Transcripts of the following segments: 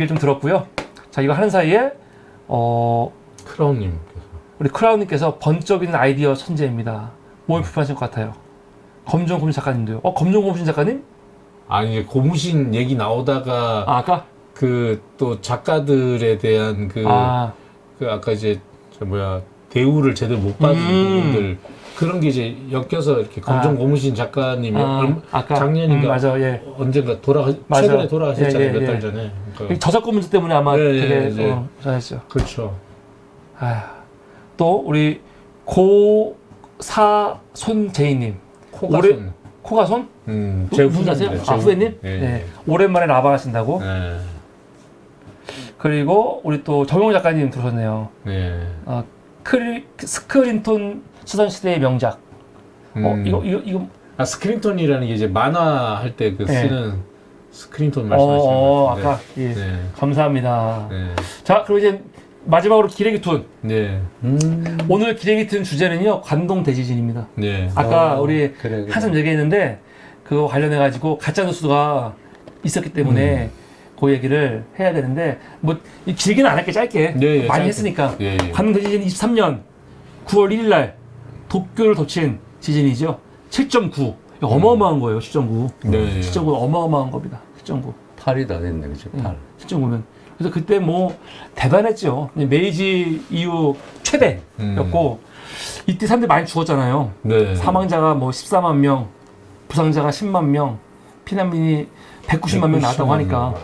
얘기 좀 들었고요. 자, 이거 하는 사이에 크라운님께서 우리 크라운님께서 번쩍이는 아이디어 천재입니다. 뭘 비판하실 것 같아요? 검정고무신 작가님도요. 검정고무신 작가님? 아니 이제 고무신 얘기 나오다가 아까? 그 또 작가들에 대한 그 아까 이제 대우를 제대로 못 받은 부분들 그런 게 이제 엮여서 이렇게 검정 고무신 작가님이 아까? 작년인가 맞아, 예. 언젠가 맞아. 최근에 돌아가셨잖아요. 예, 몇 달 예. 전에. 이 그러니까. 저작권 문제 때문에 아마 되게 예. 잘했죠. 그렇죠. 또 우리 고사손제이님. 코가손. 코가손? 제 누구 아세요? 후배님? 예. 네. 오랜만에 라방하신다고. 예. 그리고 우리 또 정용 작가님 들으셨네요. 예. 스크린톤 수선시대의 명작. 이거. 스크린톤이라는 게 이제 만화 할 때 그 네. 쓰는 스크린톤 말씀하시는 것 같은데. 아까 예. 네. 감사합니다. 네. 자, 그리고 이제 마지막으로 기레기툰. 네. 오늘 기레기툰 주제는요, 관동 대지진입니다. 네. 아까 우리 그래. 한참 얘기했는데 그거 관련해 가지고 가짜 뉴스가 있었기 때문에 그 얘기를 해야 되는데 뭐 길게는 안 할게 짧게 네, 많이 짧게. 했으니까 예. 관동 대지진 23년 9월 1일 날 도쿄를 덮친 지진이죠. 7.9 어마어마한 거예요. 7.9 네. 7.9 어마어마한 겁니다. 7.9 8이 다 됐네, 그죠? 8. 7.9면 그래서 그때 뭐 대단했죠. 메이지 이후 최대였고 이때 사람들이 많이 죽었잖아요. 네. 사망자가 뭐 14만 명, 부상자가 10만 명, 피난민이 190만 명 나왔다고 하니까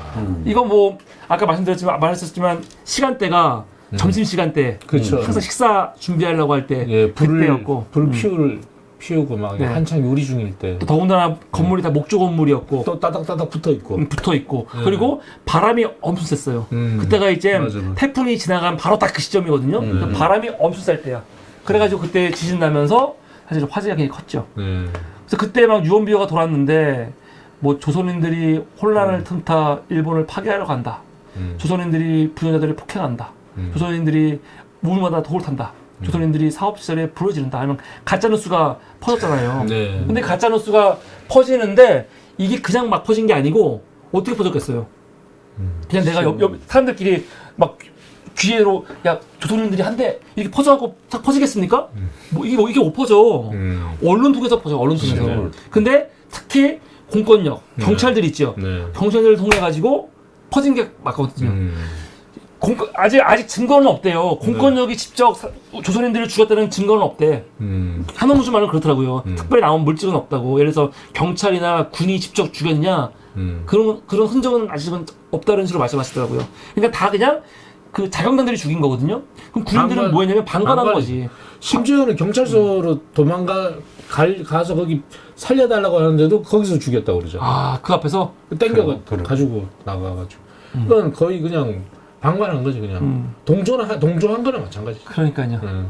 이거 뭐 아까 말했었지만 시간대가 점심 시간대, 그렇죠. 항상 식사 준비하려고 할 때 예, 그때였고 불을 피우고 막 네. 한창 요리 중일 때. 또 더군다나 건물이 다 목조 건물이었고 또 따닥따닥 붙어 있고. 붙어 있고 그리고 바람이 엄청 셌어요. 그때가 이제 맞아. 태풍이 지나간 바로 딱 그 시점이거든요. 그러니까 바람이 엄청 셀 때야. 그래가지고 그때 지진 나면서 사실 화재가 굉장히 컸죠. 네. 그래서 그때 막 유언비어가 돌았는데 뭐 조선인들이 혼란을 틈타 일본을 파괴하러 간다. 조선인들이 부정자들을 폭행한다. 조선인들이 우물마다 돌을 탄다. 조선인들이 사업시설에 불을 지른다. 하면 가짜뉴스가 퍼졌잖아요. 네. 근데 가짜뉴스가 퍼지는데 이게 그냥 막 퍼진 게 아니고 어떻게 퍼졌겠어요? 그냥 내가 옆 사람들끼리 막 귀에로 야 조선인들이 한대 이렇게 퍼져갖고 딱 퍼지겠습니까? 이게 못 퍼져. 언론 통해서 퍼져. 언론 통해서. 그렇죠. 근데 특히 공권력, 경찰들 있죠. 네. 경찰들을 통해 가지고 퍼진 게 맞거든요. 아직 증거는 없대요. 공권력이 직접 조선인들을 죽였다는 증거는 없대. 한원무슨 말은 그렇더라고요. 특별히 나온 물증은 없다고. 예를 들어서 경찰이나 군이 직접 죽였냐 그런 흔적은 아직은 없다는 식으로 말씀하시더라고요. 그러니까 다 그냥 그 자경단들이 죽인 거거든요. 그럼 군인들은 뭐 했냐면 방관한 거지. 심지어는 경찰서로 가서 거기 살려달라고 하는데도 거기서 죽였다고 그러죠. 그 앞에서 가지고 나가가지고. 그건 거의 그냥 방관한 거지 그냥. 동조한 거나 마찬가지. 그러니까요.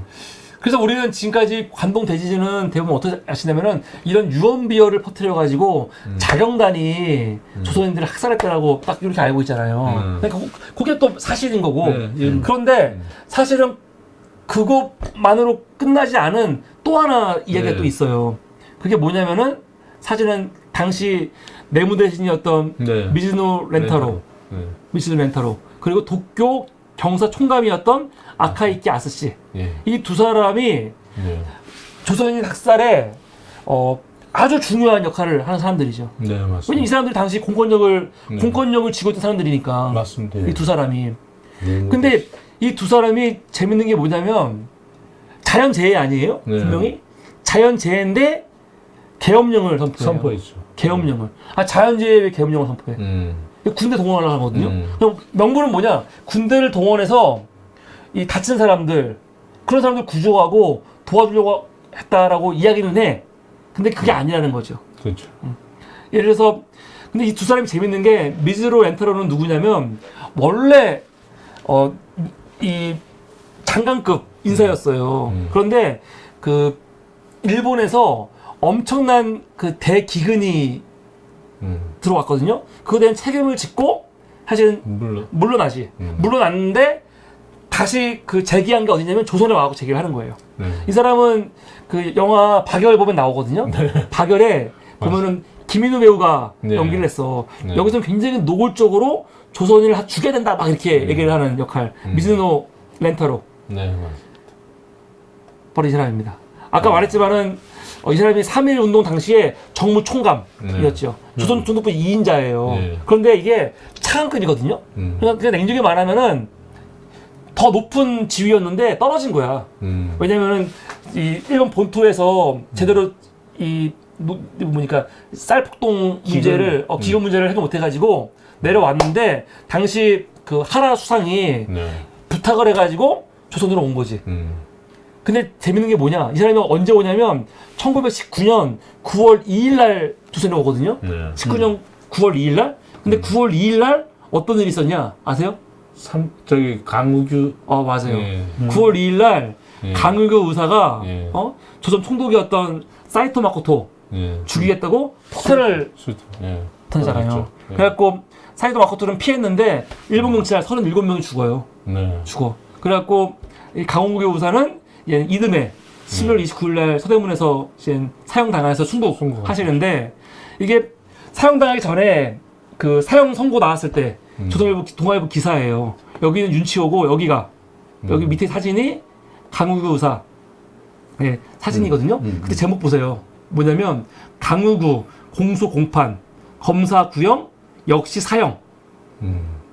그래서 우리는 지금까지 관동 대지진은 대부분 어떻게 아시냐면은 이런 유언비어를 퍼뜨려 가지고 자경단이 조선인들을 학살했다라고 딱 이렇게 알고 있잖아요. 그러니까 그게 또 사실인 거고. 그런데 사실은 그것만으로 끝나지 않은 또 하나 이야기가 또 있어요. 그게 뭐냐면은 사실은 당시 내무대신이었던 미즈노 렌타로, 미즈노 렌타로 그리고 도쿄 경사 총감이었던 아카이키 아스시 이 두 사람이 조선인 학살에 아주 중요한 역할을 하는 사람들이죠. 네, 맞습니다. 왜냐면 이 사람들이 당시 공권력을 쥐고 있던 사람들이니까. 맞습니다. 이 두 사람이. 근데 이 두 사람이 재밌는 게 뭐냐면 자연재해 아니에요? 분명히 자연재해인데 계엄령을 선포했죠. 계엄령을. 자연재해에 왜 계엄령을 선포해? 군대 동원하려고 하거든요. 그럼 명분은 뭐냐? 군대를 동원해서 이 다친 사람들, 그런 사람들 구조하고 도와주려고 했다라고 이야기는 해. 근데 그게 아니라는 거죠. 그렇죠. 예를 들어서, 근데 이 두 사람이 재밌는 게, 미즈로 렌타로는 누구냐면, 원래, 이 장관급 인사였어요. 그런데, 일본에서 엄청난 대기근이 들어왔거든요. 그거에 대한 책임을 짓고 사실은 물러나지. 물러났는데 다시 재기한 게 어디냐면 조선에 와서 재기를 하는 거예요. 이 사람은 영화 박열 보면 나오거든요. 박열에 보면은 김인우 배우가 연기를 했어. 여기서는 굉장히 노골적으로 조선인을 죽여야 된다 막 이렇게 얘기를 하는 역할. 미즈노 렌타로. 네, 맞습니다. 바로 이 사람입니다. 아까 말했지만은 이 사람이 3.1 운동 당시에 정무총감이었죠. 조선 총독부 2인자예요. 네. 그런데 이게 차관급이거든요. 그냥 냉정히 말하면은 더 높은 지위였는데 떨어진 거야. 왜냐면은 이 일본 본토에서 제대로 뭐니까 쌀폭동 문제를 기금 문제를 해결 못해가지고 내려왔는데 당시 그 하라 수상이 부탁을 해가지고 조선으로 온 거지. 근데 재밌는 게 뭐냐? 이 사람이 언제 오냐면 1919년 9월 2일 날 조선에 오거든요. 19년 9월 2일 날. 근데 9월 2일 날 어떤 일이 있었냐? 아세요? 저기 강우규. 맞아요. 9월 2일 날 강우규 의사가 조선 총독이었던 사이토 마코토 죽이겠다고 폭탄을 던졌잖아요. 그래갖고 사이토 마코토는 피했는데 일본 경찰 37명이 죽어요. 죽어. 그래갖고 이 강우규 의사는 이듬해 12월 29일 날 서대문에서 사형당해서 순국하시는데 이게 사형당하기 전에 그 사형 선고 나왔을 때 조선일보 동아일보 기사예요. 여기는 윤치호고 여기 밑에 사진이 강우구 의사 사진이거든요. 그때 제목 보세요. 뭐냐면 강우구 공소 공판 검사 구형 역시 사형.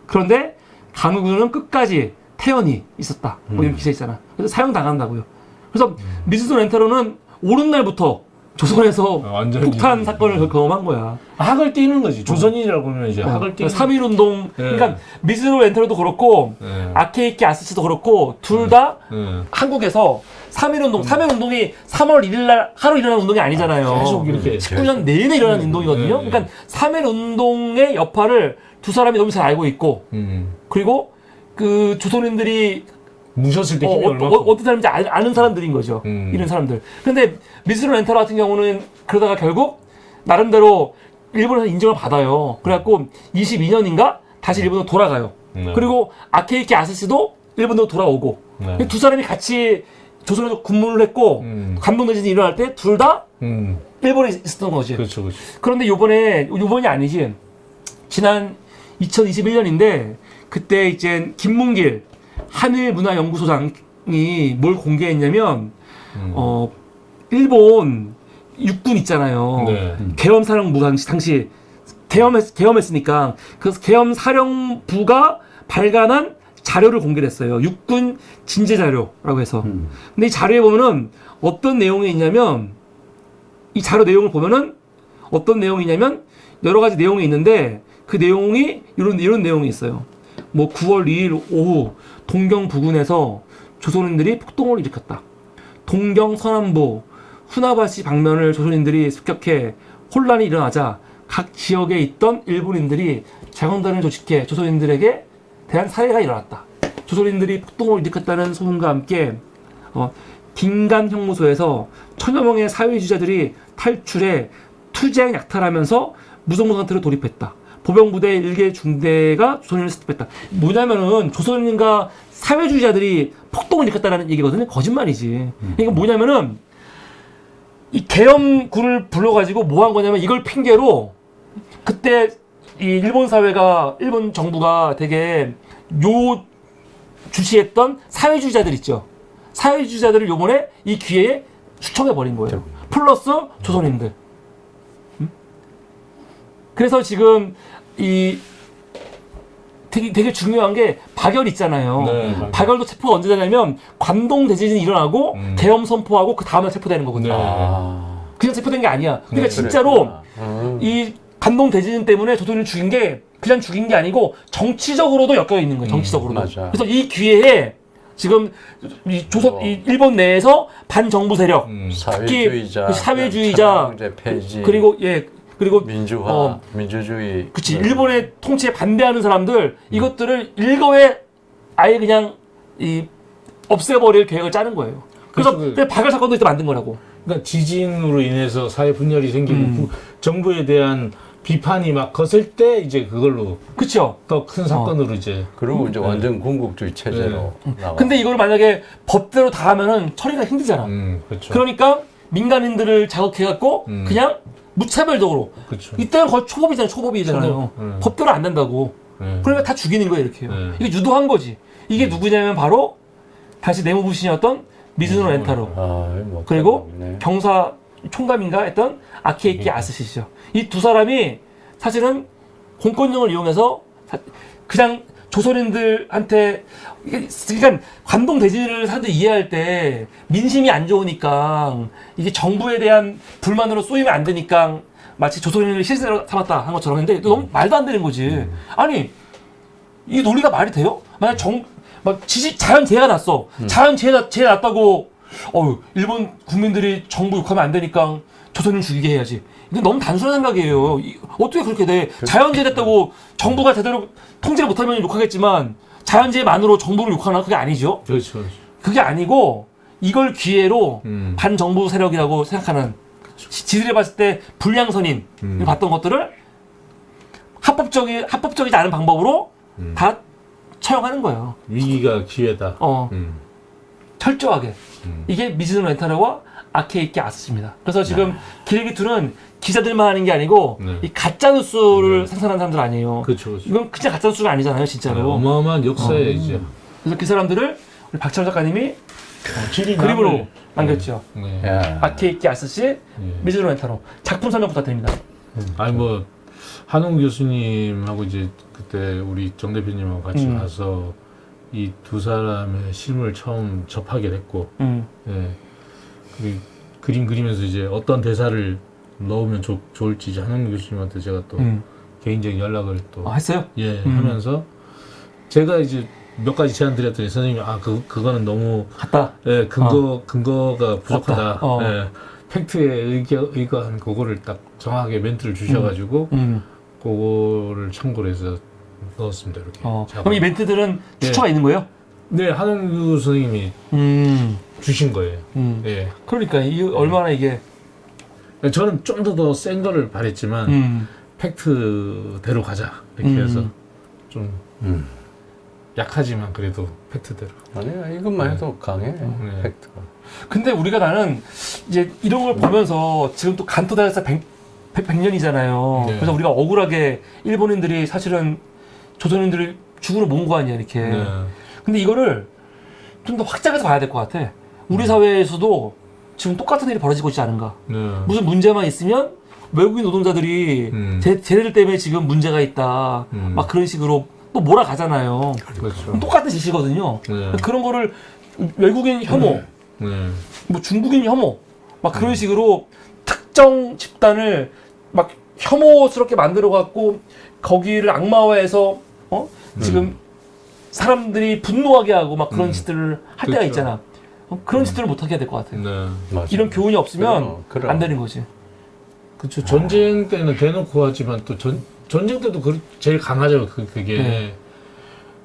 그런데 강우구는 끝까지 태연이 있었다. 뭐 이런 기사 있잖아. 그래서 사형 당한다고요. 그래서 미즈노 렌타로는 오는 날부터 조선에서 폭탄 사건을 경험한 거야. 학을 띄는 거지. 조선인이라고 보면 이제 학을 띄는. 3.1 운동. 그러니까 미즈노 렌타로도 그렇고 아케이키 아스치도 그렇고 둘 다 한국에서 3.1 운동. 3.1 운동이 3월 1일 날 하루 일어난 운동이 아니잖아요. 계속 이렇게 19년 내내 일어난 운동이거든요. 그러니까 3.1 운동의 여파를 두 사람이 너무 잘 알고 있고 그리고 그 조선인들이 무셨을 때 어떤 사람인지 아는 사람들인 거죠. 이런 사람들. 근데 미즈노 렌타로 같은 경우는 그러다가 결국 나름대로 일본에서 인정을 받아요. 그래갖고 22년인가 다시 일본으로 돌아가요. 그리고 아케이키 아스시도 일본으로 돌아오고 두 사람이 같이 조선에서 군무를 했고 관동대전이 일어날 때 둘 다 일본에 있었던 거지. 그렇죠. 그런데 요번이 아니지. 지난 2021년인데 그때 이제 김문길 한일문화연구소장이 뭘 공개했냐면 일본 육군 있잖아요. 계엄사령부 당시 계엄했으니까 그래서 계엄사령부가 발간한 자료를 공개를 했어요. 육군 진제 자료라고 해서. 근데 이 자료에 보면은 어떤 내용이 있냐면 이 자료 내용을 보면은 어떤 내용이냐면 여러 가지 내용이 있는데 그 내용이 이런 내용이 있어요. 뭐 9월 2일 오후 동경 부근에서 조선인들이 폭동을 일으켰다. 동경 서남부 후나바시 방면을 조선인들이 습격해 혼란이 일어나자 각 지역에 있던 일본인들이 자경단을 조직해 조선인들에게 대한 살해가 일어났다. 조선인들이 폭동을 일으켰다는 소문과 함께 긴간 형무소에서 천여 명의 사회주의자들이 탈출해 투쟁 약탈하면서 무성무 상태로 돌입했다. 보병부대 1개 중대가 조선인을 스톱했다. 뭐냐면은 조선인과 사회주의자들이 폭동을 일으켰다는 얘기거든요. 거짓말이지. 이게 뭐냐면은 이 계엄군을 불러가지고 뭐 한 거냐면 이걸 핑계로 그때 이 일본 정부가 되게 주시했던 사회주의자들 있죠. 사회주의자들을 요번에 이 기회에 추청해버린 거예요. 플러스 조선인들. 그래서 지금 되게 중요한 게 박열 있잖아요. 박열도 체포가 언제 되냐면 관동 대지진이 일어나고 계엄 선포하고 그 다음에 체포되는 거거든요. 그냥 체포된 게 아니야. 그러니까 진짜로 이 관동 대지진 때문에 조선인을 죽인 게 그냥 죽인 게 아니고 정치적으로도 엮여 있는 거예요. 정치적으로도. 그래서 이 기회에 지금 이 일본 내에서 반정부 세력, 사회주의자, 그리고 민주화, 민주주의. 그치. 일본의 통치에 반대하는 사람들 이것들을 일거에 아예 그냥 없애버릴 계획을 짜는 거예요. 그래서 박열 사건도 이때 만든 거라고. 그러니까 지진으로 인해서 사회 분열이 생기고 정부에 대한 비판이 막 거슬 때 이제 그걸로 그렇죠. 더 큰 사건으로 이제 그리고 이제 완전 군국주의 체제로 나와. 근데 이걸 만약에 법대로 다 하면은 처리가 힘들잖아. 그렇죠. 그러니까 민간인들을 자극해갖고 그냥 무차별적으로. 그렇죠. 이때는 거의 초법이잖아요. 법대로 안 된다고. 그러니까 다 죽이는 거예요, 이렇게요. 네. 이게 유도한 거지. 이게 누구냐면 바로 당시 내무부 신이었던 미즈노 렌타로. 뭐 그리고 네. 경사 총감인가 했던 아키에키 아스시죠. 이 두 사람이 사실은 공권력을 이용해서 그냥 조선인들한테 그러니까 관동 대지를 사람들이 이해할 때 민심이 안 좋으니까 이게 정부에 대한 불만으로 쏘이면 안 되니까 마치 조선인을 실세로 삼았다 한 것처럼 했는데 너무 말도 안 되는 거지. 아니 이 논리가 말이 돼요? 만약 자연재해가 났어. 자연재해 났다고 일본 국민들이 정부 욕하면 안 되니까 조선인 죽이게 해야지. 이건 너무 단순한 생각이에요. 어떻게 그렇게 돼? 자연재해 됐다고 정부가 제대로 통제를 못하면 욕하겠지만 자연재해만으로 정부를 욕하나? 그게 아니죠. 그렇죠. 그게 아니고 이걸 기회로 반정부 세력이라고 생각하는 지들이 봤을 때 불량선인 봤던 것들을 합법적이지 않은 방법으로 다 처형하는 거예요. 위기가 기회다. 철저하게. 이게 미즈노 렌타르와 아케이키 아스시입니다. 그래서 지금 기레기2는 기자들만 하는 게 아니고 이 가짜뉴스를 생산하는 사람들 아니에요. 그렇죠. 이건 그냥 가짜뉴스가 아니잖아요, 진짜로. 어마어마한 역사에 이제. 그래서 그 사람들을 우리 박찬호 작가님이 길이 그림으로 남겼죠. 야. 아케이키 아스시, 미즈노 렌타로. 작품 설명 부탁드립니다. 아니 뭐 한웅 교수님하고 이제 그때 우리 정 대표님하고 같이 가서 이 두 사람의 실물을 처음 접하게 됐고, 예. 그림 그리면서 이제 어떤 대사를 넣으면 좋을지 이제 한웅 교수님한테 제가 또 개인적인 연락을 또 했어요? 예 하면서 제가 이제 몇 가지 제안 드렸더니 선생님이 그거는 너무 같다. 예 근거가 부족하다. 없다. 예. 팩트에 의거한 그거를 딱 정확하게 멘트를 주셔가지고 그거를 참고로 해서 넣었습니다. 이렇게. 그럼 이 멘트들은 추천가 있는 거예요? 네, 한웅규 선생님이 주신 거예요. 예. 그러니까 얼마나 이게 저는 좀 더 센 거를 바랬지만 팩트대로 가자 이렇게 해서 좀 약하지만 그래도 팩트대로. 아니야 이것만 해도 강해 팩트가. 근데 나는 이제 이런 걸 보면서 지금 또 간토 대학사 100년이잖아요. 네. 그래서 우리가 억울하게 일본인들이 사실은 조선인들을 죽으러 모은 거 아니야 이렇게. 네. 근데 이거를 좀 더 확장해서 봐야 될 것 같아. 우리 사회에서도 지금 똑같은 일이 벌어지고 있지 않은가. 네. 무슨 문제만 있으면 외국인 노동자들이 쟤네들 때문에 지금 문제가 있다. 막 그런 식으로 또 몰아가잖아요. 그렇죠. 똑같은 짓이거든요. 네. 그런 거를 외국인 혐오, 뭐 중국인 혐오, 막 그런 식으로 특정 집단을 막 혐오스럽게 만들어갖고 거기를 악마화해서 지금 사람들이 분노하게 하고 막 그런 짓들을 할 때가 그렇죠. 있잖아. 그런 짓들을 못하게 해야 될 것 같아요. 네. 맞아. 이런 교훈이 없으면 그럼. 안 되는 거지. 그렇죠. 전쟁 때는 대놓고 하지만 또 전쟁 때도 제일 강하죠. 그게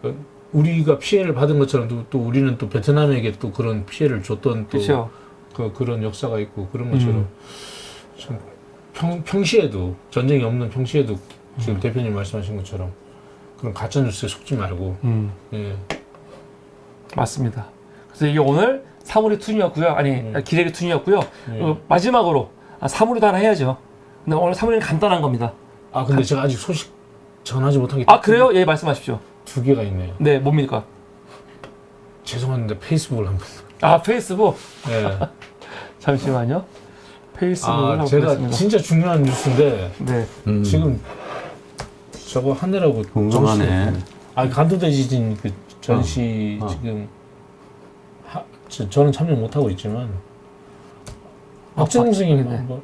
네. 우리가 피해를 받은 것처럼 또 우리는 또 베트남에게 또 그런 피해를 줬던 또 그렇죠. 그런 역사가 있고 그런 것처럼 참 평시에도 전쟁이 없는 평시에도 지금 대표님 말씀하신 것처럼 그런 가짜 뉴스에 속지 말고 예. 맞습니다. 그래서 이게 오늘 사물의 투니였고요. 아니 기레기 투니였고요. 마지막으로 사물이도 하나 해야죠. 근데 오늘 사물은 간단한 겁니다. 근데 제가 아직 소식 전하지 못한 게 그래요? 예, 말씀하십시오. 두 개가 있네요. 네, 뭡니까? 죄송한데 페이스북을 한번. 페이스북. 예. 잠시만요. 페이스북을 한번 제가 보겠습니다. 진짜 중요한 뉴스인데 네. 지금 저거 하느라고 궁금하네. 간토대 지진 그 전시 지금 저는 참여 못 하고 있지만 박재동 선생님 뭐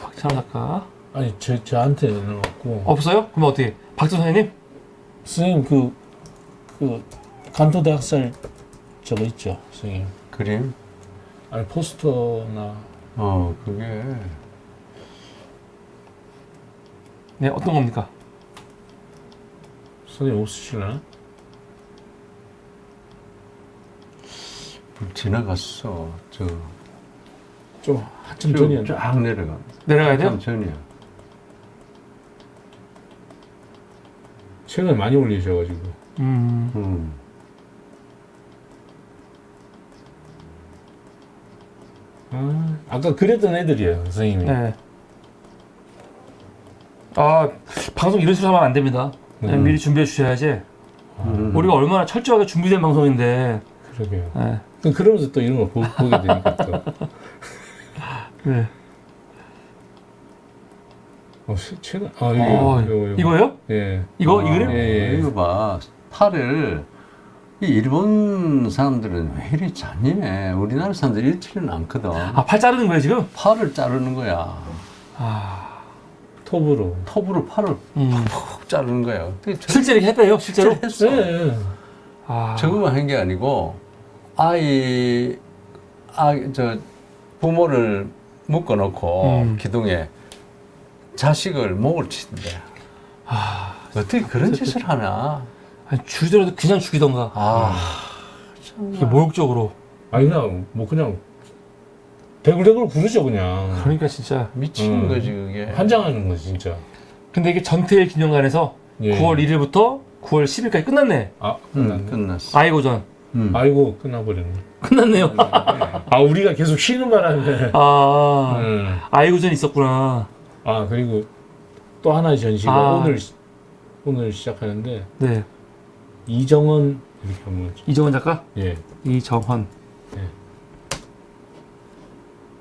박찬호 작가. 아니 저한테 넣었고 없어요? 그럼 어떻게? 박준 선생님? 선생님 그 간토대 학살 저거 있죠 선생님 그림? 아니 포스터나 그게 네, 어떤 겁니까? 선생님 없으실라나? 지나갔어. 좀 한참 전이었는데 쫙 내려가. 내려가야 돼요? 한참 전이야. 최근에 많이 올리셔가지고 아까 그랬던 애들이에요 선생님이. 네. 방송 이런 식으로 하면 안 됩니다. 미리 준비해 주셔야지. 우리가 얼마나 철저하게 준비된 방송인데. 그러게요. 네. 그럼 그러면서 또 이런 걸 보게 되니까 또. 네. 최근 이거요? 예. 이거 이 그림? 예. 이거 봐. 팔을 이 일본 사람들은 왜 이리 잔인해. 우리나라 사람들 이렇지는 않거든. 아, 팔 자르는 거예요 지금? 팔을 자르는 거야. 아, 톱으로. 톱으로 팔을 푹 자르는 거야. 실제로 이렇게 했대요, 실제로? 했어. 네. 아, 저거만 한 게 아니고 부모를 묶어놓고 기둥에 자식을 목을 친대. 어떻게 그런 짓을 하나? 아니, 죽이더라도 그냥 죽이던가. 이게 모욕적으로. 아니 그냥 뭐 그냥 대굴대굴 구르죠 그냥. 그러니까 진짜. 미치는 거지 그게. 환장하는 거지 진짜. 근데 이게 전태일 기념관에서 예. 9월 1일부터 9월 10일까지 끝났네. 끝났네. 끝났어. 아이고전. 아이고 끝나버렸네. 끝났네요. 우리가 계속 쉬는 바람에. 아이고전 있었구나. 그리고 또 하나의 전시가 오늘 시작하는데 네. 이정원 이렇게 한번. 이정원 작가? 예. 이정헌.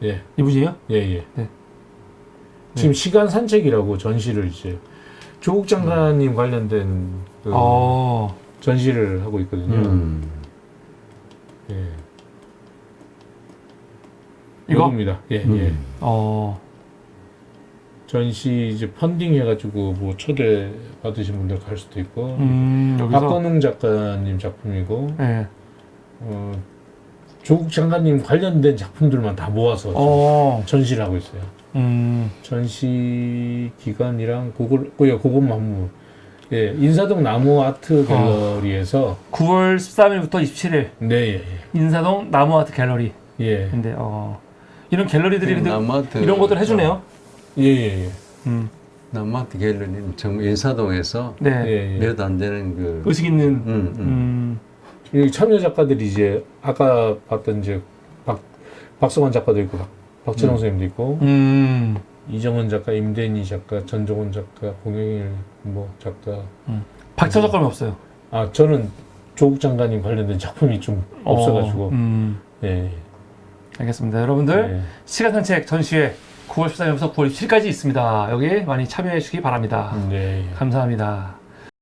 예. 이분이에요? 예. 네. 지금 시간 산책이라고 전시를 이제 조국 장관님 관련된 그 전시를 하고 있거든요. 예. 이겁니다. 예. 전시 이제 펀딩 해가지고 뭐 초대 받으신 분들 갈 수도 있고. 여기서. 박건웅 작가님 작품이고. 네. 조국 장관님 관련된 작품들만 다 모아서 전시를 하고 있어요. 전시 기간이랑 그것만 한번. 예, 인사동 나무 아트 갤러리에서 9월 13일부터 27일. 네, 인사동 나무 아트 갤러리. 예. 근데 이런 갤러리들이 근데 이런 것들 해주네요. 예. 남아트 갤러리는 정말 인사동에서 네. 몇 안 되는 그 의식 있는. 이 참여 작가들이 이제 아까 봤던 이제 박성환 작가도 있고 박진영 선생님도 있고 이정원 작가, 임대니 작가, 전종원 작가, 공영일 뭐 작가. 박찬 작가는 없어요. 저는 조국 장관님 관련된 작품이 좀 없어가지고. 예. 알겠습니다. 여러분들 시간 산책 전시회 9월 13일부터 9월 7일까지 있습니다. 여기 많이 참여해 주시기 바랍니다. 네. 감사합니다.